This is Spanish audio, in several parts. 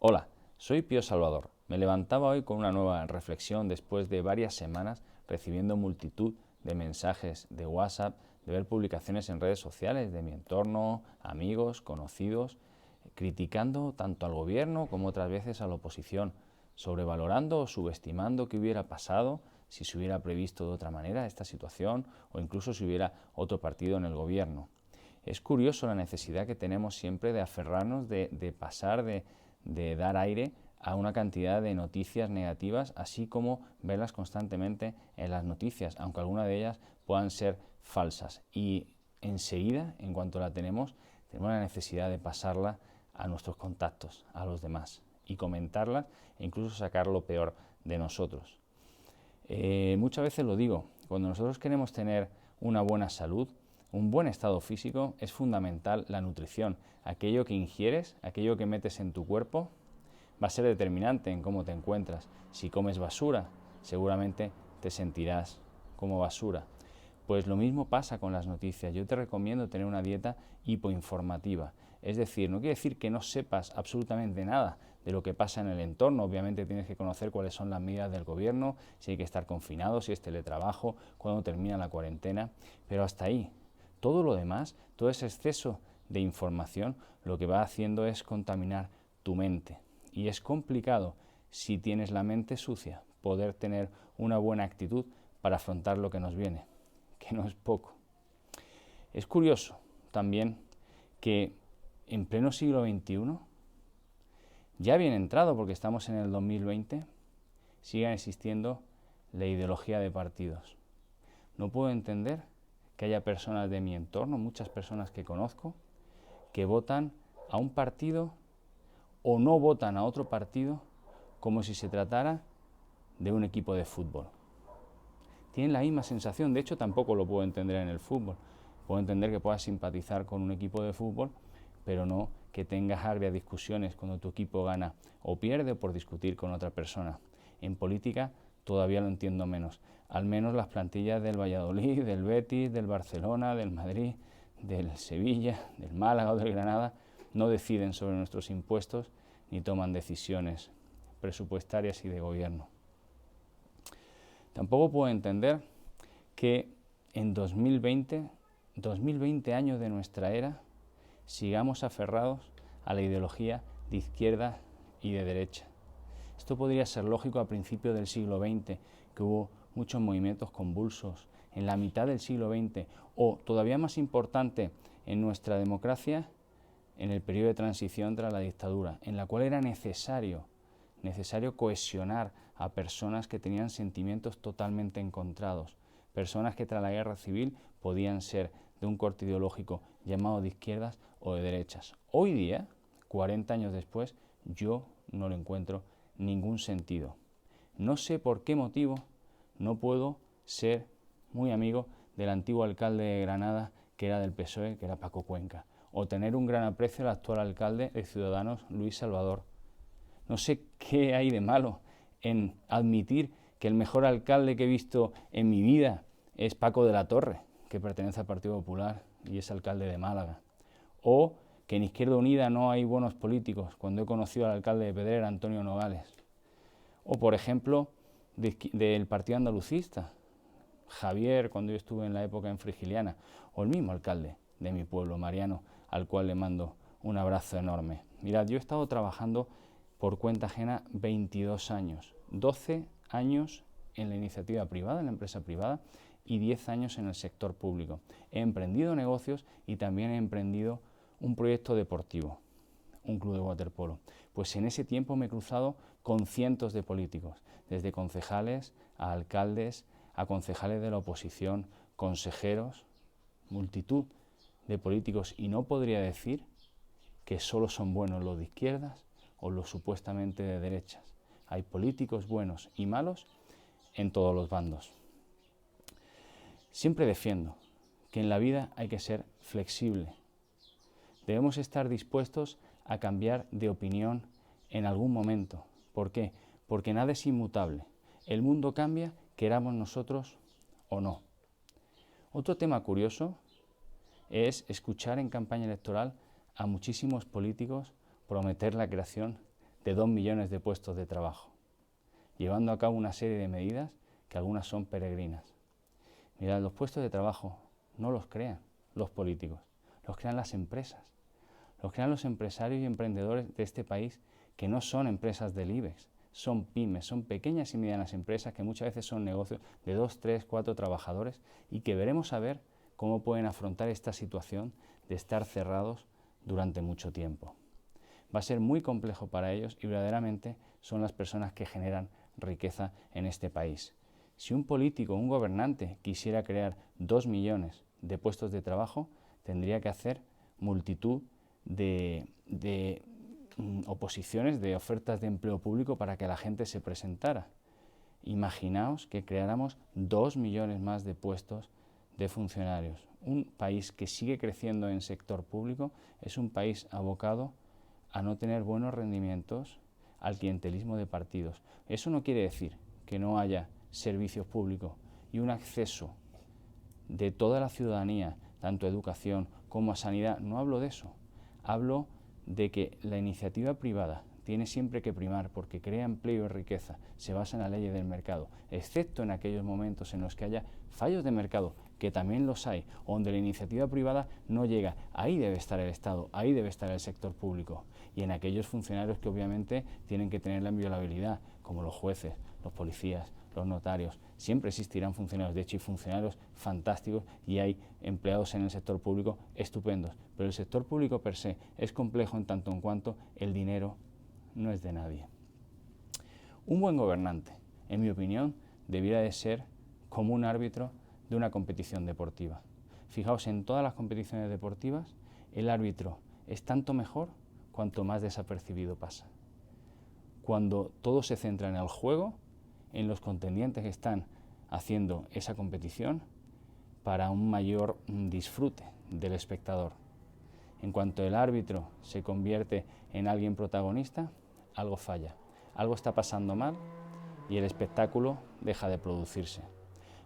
Hola, soy Pío Salvador. Me levantaba hoy con una nueva reflexión después de varias semanas recibiendo multitud de mensajes de WhatsApp, de ver publicaciones en redes sociales de mi entorno, amigos, conocidos, criticando tanto al gobierno como otras veces a la oposición, sobrevalorando o subestimando qué hubiera pasado si se hubiera previsto de otra manera esta situación o incluso si hubiera otro partido en el gobierno. Es curioso la necesidad que tenemos siempre de aferrarnos, de pasar, de dar aire a una cantidad de noticias negativas, así como verlas constantemente en las noticias, aunque algunas de ellas puedan ser falsas. Y enseguida, en cuanto la tenemos la necesidad de pasarla a nuestros contactos, a los demás, y comentarlas e incluso sacar lo peor de nosotros. Muchas veces lo digo, cuando nosotros queremos tener una buena salud, un buen estado físico, es fundamental la nutrición. Aquello que ingieres, aquello que metes en tu cuerpo, va a ser determinante en cómo te encuentras. Si comes basura, seguramente te sentirás como basura. Pues lo mismo pasa con las noticias. Yo te recomiendo tener una dieta hipoinformativa. Es decir, no quiere decir que no sepas absolutamente nada de lo que pasa en el entorno. Obviamente tienes que conocer cuáles son las medidas del gobierno, si hay que estar confinado, si es teletrabajo, cuándo termina la cuarentena, pero hasta ahí. Todo lo demás, todo ese exceso de información, lo que va haciendo es contaminar tu mente. Y es complicado, si tienes la mente sucia, poder tener una buena actitud para afrontar lo que nos viene, que no es poco. Es curioso también que en pleno siglo XXI, ya bien entrado porque estamos en el 2020, siga existiendo la ideología de partidos. No puedo entender que haya personas de mi entorno, muchas personas que conozco, que votan a un partido o no votan a otro partido como si se tratara de un equipo de fútbol. Tienen la misma sensación, de hecho tampoco lo puedo entender en el fútbol. Puedo entender que puedas simpatizar con un equipo de fútbol, pero no que tengas agrias discusiones cuando tu equipo gana o pierde por discutir con otra persona. En política todavía lo entiendo menos. Al menos las plantillas del Valladolid, del Betis, del Barcelona, del Madrid, del Sevilla, del Málaga o del Granada no deciden sobre nuestros impuestos ni toman decisiones presupuestarias y de gobierno. Tampoco puedo entender que en 2020 años de nuestra era, sigamos aferrados a la ideología de izquierda y de derecha. Esto podría ser lógico a principios del siglo XX, que hubo muchos movimientos convulsos, en la mitad del siglo XX, o todavía más importante en nuestra democracia, en el periodo de transición tras la dictadura, en la cual era necesario cohesionar a personas que tenían sentimientos totalmente encontrados, personas que tras la guerra civil podían ser de un corte ideológico llamado de izquierdas o de derechas. Hoy día, 40 años después, yo no le encuentro ningún sentido. No sé por qué motivo no puedo ser muy amigo del antiguo alcalde de Granada, que era del PSOE, que era Paco Cuenca, o tener un gran aprecio al actual alcalde de Ciudadanos, Luis Salvador. No sé qué hay de malo en admitir que el mejor alcalde que he visto en mi vida es Paco de la Torre, que pertenece al Partido Popular y es alcalde de Málaga. O que en Izquierda Unida no hay buenos políticos, cuando he conocido al alcalde de Pedrera, Antonio Nogales. O, por ejemplo, del Partido Andalucista, Javier, cuando yo estuve en la época en Frigiliana, o el mismo alcalde de mi pueblo, Mariano, al cual le mando un abrazo enorme. Mirad, yo he estado trabajando por cuenta ajena 22 años, 12 años en la iniciativa privada, en la empresa privada, y 10 años en el sector público. He emprendido negocios y también he emprendido un proyecto deportivo, un club de waterpolo. Pues en ese tiempo me he cruzado con cientos de políticos, desde concejales a alcaldes, a concejales de la oposición, consejeros, multitud de políticos, y no podría decir que solo son buenos los de izquierdas o los supuestamente de derechas. Hay políticos buenos y malos en todos los bandos. Siempre defiendo que en la vida hay que ser flexible. Debemos estar dispuestos a cambiar de opinión en algún momento. ¿Por qué? Porque nada es inmutable. El mundo cambia, queramos nosotros o no. Otro tema curioso es escuchar en campaña electoral a muchísimos políticos prometer la creación de 2 millones de puestos de trabajo, llevando a cabo una serie de medidas que algunas son peregrinas. Mirad, los puestos de trabajo no los crean los políticos, los crean las empresas, los crean los empresarios y emprendedores de este país, que no son empresas del IBEX, son pymes, son pequeñas y medianas empresas que muchas veces son negocios de 2, 3, 4 trabajadores y que veremos a ver cómo pueden afrontar esta situación de estar cerrados durante mucho tiempo. Va a ser muy complejo para ellos y verdaderamente son las personas que generan riqueza en este país. Si un político, un gobernante quisiera crear 2 millones de puestos de trabajo, tendría que hacer multitud de oposiciones, de ofertas de empleo público para que la gente se presentara. Imaginaos que creáramos 2 millones más de puestos de funcionarios. Un país que sigue creciendo en sector público es un país abocado a no tener buenos rendimientos, al clientelismo de partidos. Eso no quiere decir que no haya servicios públicos y un acceso de toda la ciudadanía, tanto a educación como a sanidad. No hablo de eso, hablo de que la iniciativa privada tiene siempre que primar porque crea empleo y riqueza, se basa en las leyes del mercado, excepto en aquellos momentos en los que haya fallos de mercado, que también los hay, donde la iniciativa privada no llega. Ahí debe estar el Estado, ahí debe estar el sector público. Y en aquellos funcionarios que obviamente tienen que tener la inviolabilidad, como los jueces, los policías, los notarios. Siempre existirán funcionarios, de hecho hay funcionarios fantásticos y hay empleados en el sector público estupendos. Pero el sector público per se es complejo en tanto en cuanto el dinero no es de nadie. Un buen gobernante, en mi opinión, debiera de ser como un árbitro de una competición deportiva. Fijaos, en todas las competiciones deportivas, el árbitro es tanto mejor cuanto más desapercibido pasa. Cuando todo se centra en el juego, en los contendientes que están haciendo esa competición, para un mayor disfrute del espectador. En cuanto el árbitro se convierte en alguien protagonista, algo falla, algo está pasando mal y el espectáculo deja de producirse.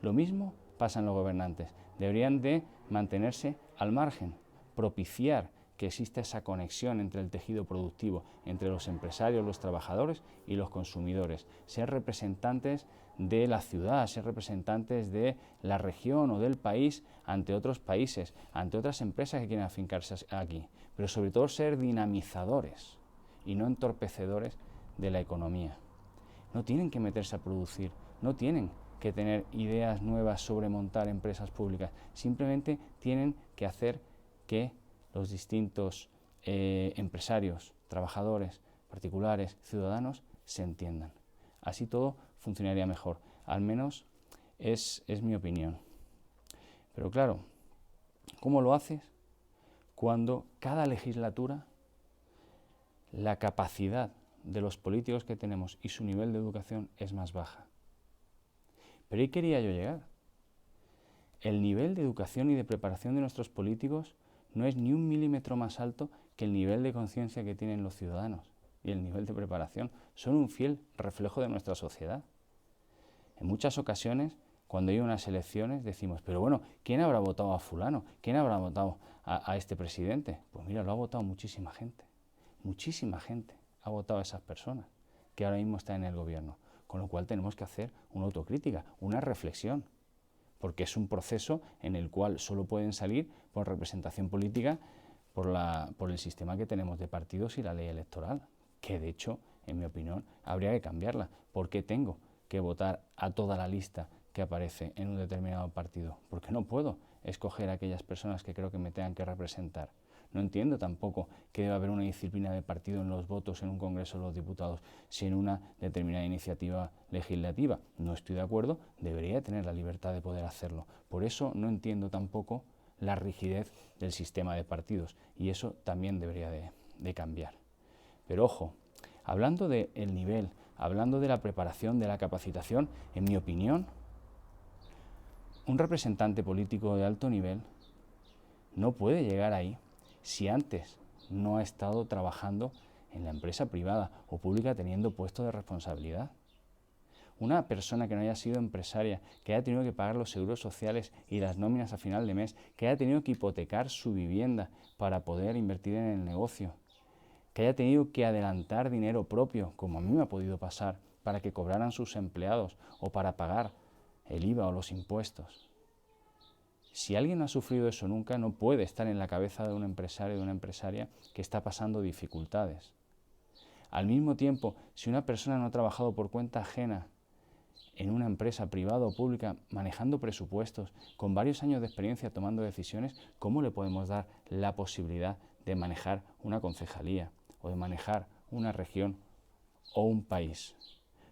Lo mismo pasa en los gobernantes. Deberían de mantenerse al margen, propiciar que exista esa conexión entre el tejido productivo, entre los empresarios, los trabajadores y los consumidores, ser representantes de la ciudad, ser representantes de la región o del país ante otros países, ante otras empresas que quieren afincarse aquí, pero sobre todo ser dinamizadores y no entorpecedores de la economía. No tienen que meterse a producir, no tienen que tener ideas nuevas sobre montar empresas públicas, simplemente tienen que hacer que los distintos empresarios, trabajadores, particulares, ciudadanos se entiendan. Así todo funcionaría mejor, al menos es mi opinión. Pero claro, ¿cómo lo haces? Cuando cada legislatura la capacidad de los políticos que tenemos y su nivel de educación es más baja. Pero ahí quería yo llegar. El nivel de educación y de preparación de nuestros políticos no es ni un milímetro más alto que el nivel de conciencia que tienen los ciudadanos y el nivel de preparación. Son un fiel reflejo de nuestra sociedad. En muchas ocasiones, cuando hay unas elecciones, decimos, pero bueno, ¿quién habrá votado a fulano? ¿Quién habrá votado a este presidente? Pues mira, lo ha votado muchísima gente. Muchísima gente ha votado a esas personas que ahora mismo están en el gobierno. Con lo cual tenemos que hacer una autocrítica, una reflexión, porque es un proceso en el cual solo pueden salir por representación política, por el sistema que tenemos de partidos y la ley electoral, que de hecho, en mi opinión, habría que cambiarla. ¿Por qué tengo que votar a toda la lista que aparece en un determinado partido? Porque no puedo escoger a aquellas personas que creo que me tengan que representar. No entiendo tampoco que deba haber una disciplina de partido en los votos en un Congreso de los Diputados si en una determinada iniciativa legislativa no estoy de acuerdo, debería tener la libertad de poder hacerlo. Por eso no entiendo tampoco la rigidez del sistema de partidos y eso también debería de cambiar. Pero ojo, hablando del nivel, hablando de la preparación, de la capacitación, en mi opinión, un representante político de alto nivel no puede llegar ahí si antes no ha estado trabajando en la empresa privada o pública teniendo puestos de responsabilidad. Una persona que no haya sido empresaria, que haya tenido que pagar los seguros sociales y las nóminas a final de mes, que haya tenido que hipotecar su vivienda para poder invertir en el negocio, que haya tenido que adelantar dinero propio, como a mí me ha podido pasar, para que cobraran sus empleados o para pagar el IVA o los impuestos. Si alguien no ha sufrido eso nunca, no puede estar en la cabeza de un empresario o de una empresaria que está pasando dificultades. Al mismo tiempo, si una persona no ha trabajado por cuenta ajena en una empresa privada o pública, manejando presupuestos, con varios años de experiencia tomando decisiones, ¿cómo le podemos dar la posibilidad de manejar una concejalía o de manejar una región o un país?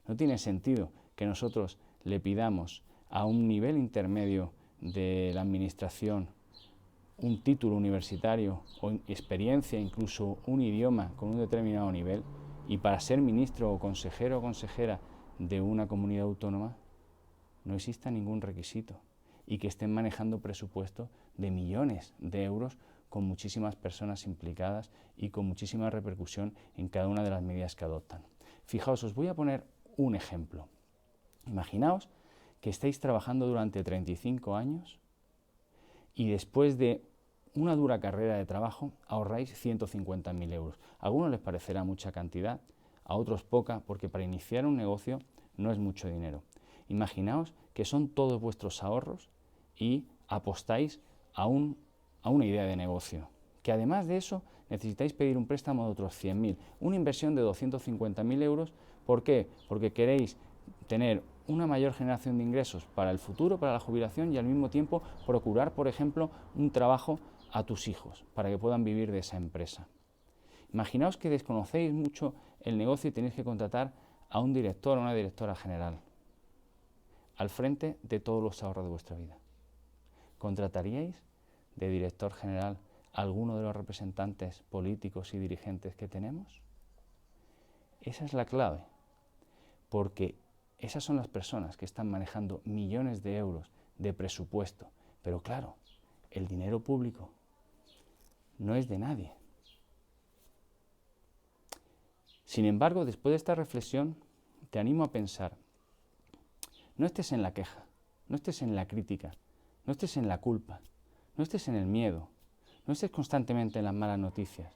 No tiene sentido que nosotros le pidamos a un nivel intermedio de la administración un título universitario o experiencia, incluso un idioma con un determinado nivel, y para ser ministro o consejero o consejera de una comunidad autónoma no exista ningún requisito y que estén manejando presupuestos de millones de euros con muchísimas personas implicadas y con muchísima repercusión en cada una de las medidas que adoptan. Fijaos, os voy a poner un ejemplo. Imaginaos que estáis trabajando durante 35 años y después de una dura carrera de trabajo ahorráis 150.000 euros. A algunos les parecerá mucha cantidad, a otros poca, porque para iniciar un negocio no es mucho dinero. Imaginaos que son todos vuestros ahorros y apostáis a una idea de negocio, que además de eso necesitáis pedir un préstamo de otros 100.000, una inversión de 250.000 euros. ¿Por qué? Porque queréis tener una mayor generación de ingresos para el futuro, para la jubilación, y al mismo tiempo procurar, por ejemplo, un trabajo a tus hijos para que puedan vivir de esa empresa. Imaginaos que desconocéis mucho el negocio y tenéis que contratar a un director o una directora general al frente de todos los ahorros de vuestra vida. ¿Contrataríais de director general a alguno de los representantes políticos y dirigentes que tenemos? Esa es la clave, porque esas son las personas que están manejando millones de euros de presupuesto. Pero claro, el dinero público no es de nadie. Sin embargo, después de esta reflexión, te animo a pensar, no estés en la queja, no estés en la crítica, no estés en la culpa, no estés en el miedo, no estés constantemente en las malas noticias,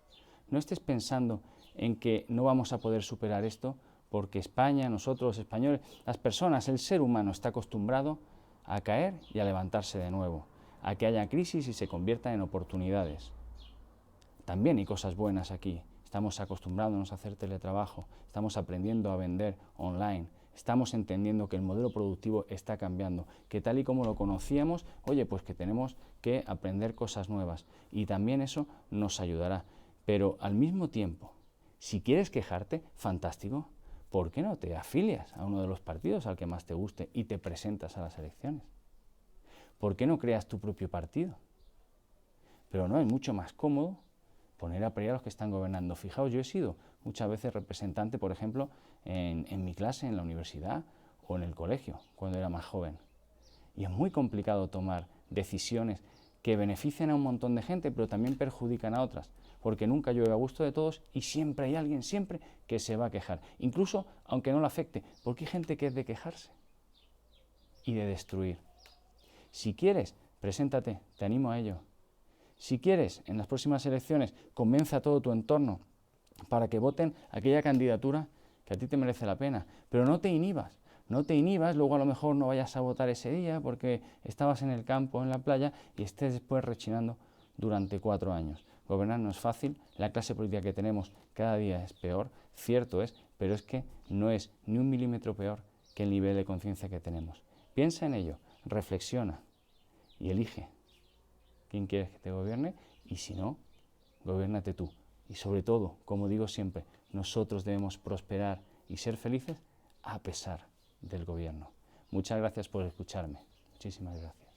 no estés pensando en que no vamos a poder superar esto porque España, nosotros los españoles, las personas, el ser humano está acostumbrado a caer y a levantarse de nuevo, a que haya crisis y se conviertan en oportunidades. También hay cosas buenas aquí. Estamos acostumbrándonos a hacer teletrabajo, estamos aprendiendo a vender online, estamos entendiendo que el modelo productivo está cambiando, que tal y como lo conocíamos, oye, pues que tenemos que aprender cosas nuevas y también eso nos ayudará. Pero al mismo tiempo, si quieres quejarte, fantástico, ¿por qué no te afilias a uno de los partidos al que más te guste y te presentas a las elecciones? ¿Por qué no creas tu propio partido? Pero no, es mucho más cómodo poner a pelear a los que están gobernando. Fijaos, yo he sido muchas veces representante, por ejemplo, en mi clase, en la universidad o en el colegio, cuando era más joven. Y es muy complicado tomar decisiones que benefician a un montón de gente, pero también perjudican a otras, porque nunca llueve a gusto de todos y siempre hay alguien, siempre, que se va a quejar. Incluso aunque no le afecte, porque hay gente que es de quejarse y de destruir. Si quieres, preséntate, te animo a ello. Si quieres, en las próximas elecciones, convence a todo tu entorno para que voten aquella candidatura que a ti te merece la pena. Pero no te inhibas, luego a lo mejor no vayas a votar ese día porque estabas en el campo, en la playa, y estés después rechinando durante 4 años. Gobernar no es fácil, la clase política que tenemos cada día es peor, cierto es, pero es que no es ni un milímetro peor que el nivel de conciencia que tenemos. Piensa en ello, reflexiona y elige quién quieres que te gobierne, y si no, gobiérnate tú. Y sobre todo, como digo siempre, nosotros debemos prosperar y ser felices a pesar del gobierno. Muchas gracias por escucharme. Muchísimas gracias.